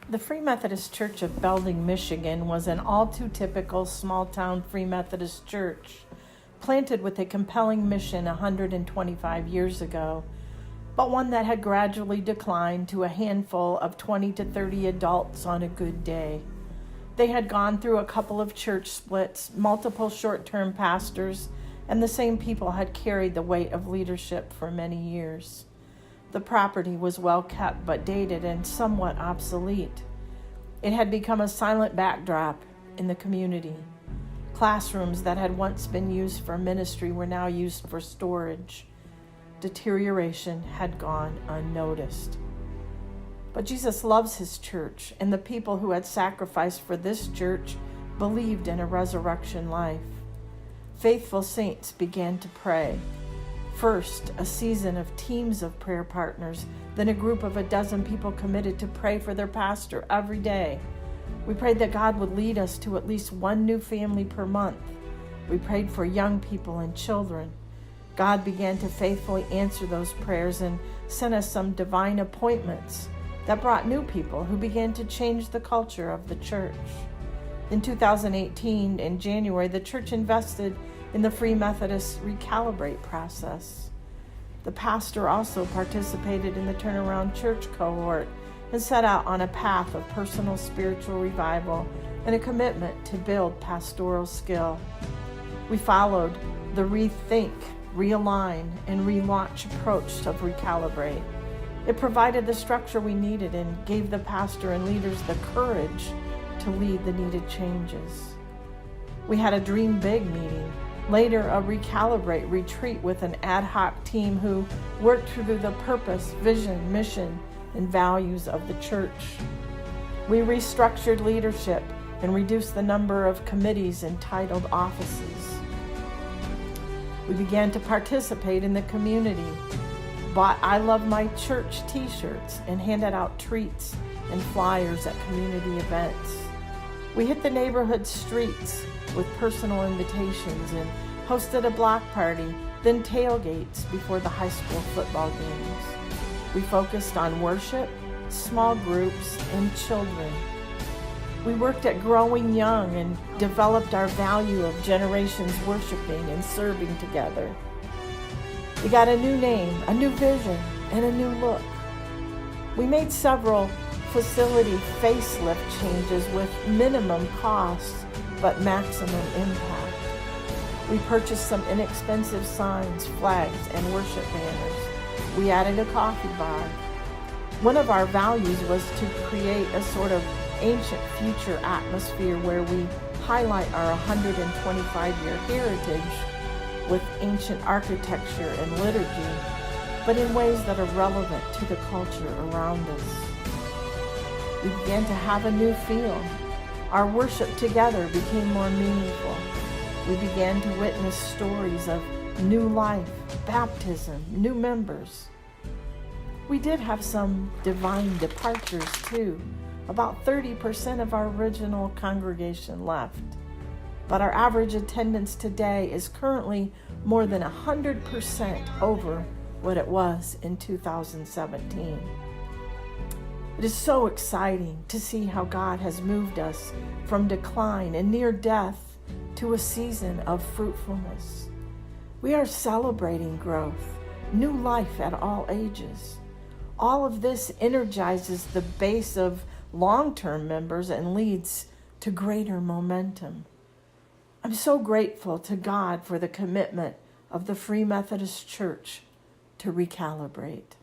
The Free Methodist Church of Belding, Michigan was an all too typical small-town Free Methodist church, planted with a compelling mission 125 years ago, but one that had gradually declined to a handful of 20 to 30 adults on a good day. They had gone through a couple of church splits, multiple short-term pastors, and the same people had carried the weight of leadership for many years. The property was well kept but dated and somewhat obsolete. It had become a silent backdrop in the community. Classrooms that had once been used for ministry were now used for storage. Deterioration had gone unnoticed. But Jesus loves his church, and the people who had sacrificed for this church believed in a resurrection life. Faithful saints began to pray. First, a season of teams of prayer partners, then a group of a dozen people committed to pray for their pastor every day. We prayed that God would lead us to at least one new family per month. We prayed for young people and children. God began to faithfully answer those prayers and sent us some divine appointments that brought new people who began to change the culture of the church. In 2018, in January, the church invested in the Free Methodist Recalibrate process. The pastor also participated in the Turnaround Church cohort and set out on a path of personal spiritual revival and a commitment to build pastoral skill. We followed the rethink, realign, and relaunch approach of Recalibrate. It provided the structure we needed and gave the pastor and leaders the courage to lead the needed changes. We had a Dream Big meeting, later a Recalibrate retreat with an ad hoc team who worked through the purpose, vision, mission, and values of the church. We restructured leadership and reduced the number of committees and titled offices. We began to participate in the community, bought I Love My Church t-shirts, and handed out treats and flyers at community events. We hit the neighborhood streets with personal invitations and hosted a block party, then tailgates before the high school football games. We focused on worship, small groups, and children. We worked at growing young and developed our value of generations worshiping and serving together. We got a new name, a new vision, and a new look. We made several facility facelift changes with minimum costs but maximum impact. We purchased some inexpensive signs, flags, and worship banners. We added a coffee bar. One of our values was to create a sort of ancient future atmosphere where we highlight our 125-year heritage with ancient architecture and liturgy, but in ways that are relevant to the culture around us. We began to have a new feel. Our worship together became more meaningful. We began to witness stories of new life, baptism, new members. We did have some divine departures too. About 30% of our original congregation left. But our average attendance today is currently more than 100% over what it was in 2017. It is so exciting to see how God has moved us from decline and near death to a season of fruitfulness. We are celebrating growth, new life at all ages. All of this energizes the base of long-term members and leads to greater momentum. I'm so grateful to God for the commitment of the Free Methodist Church to recalibrate.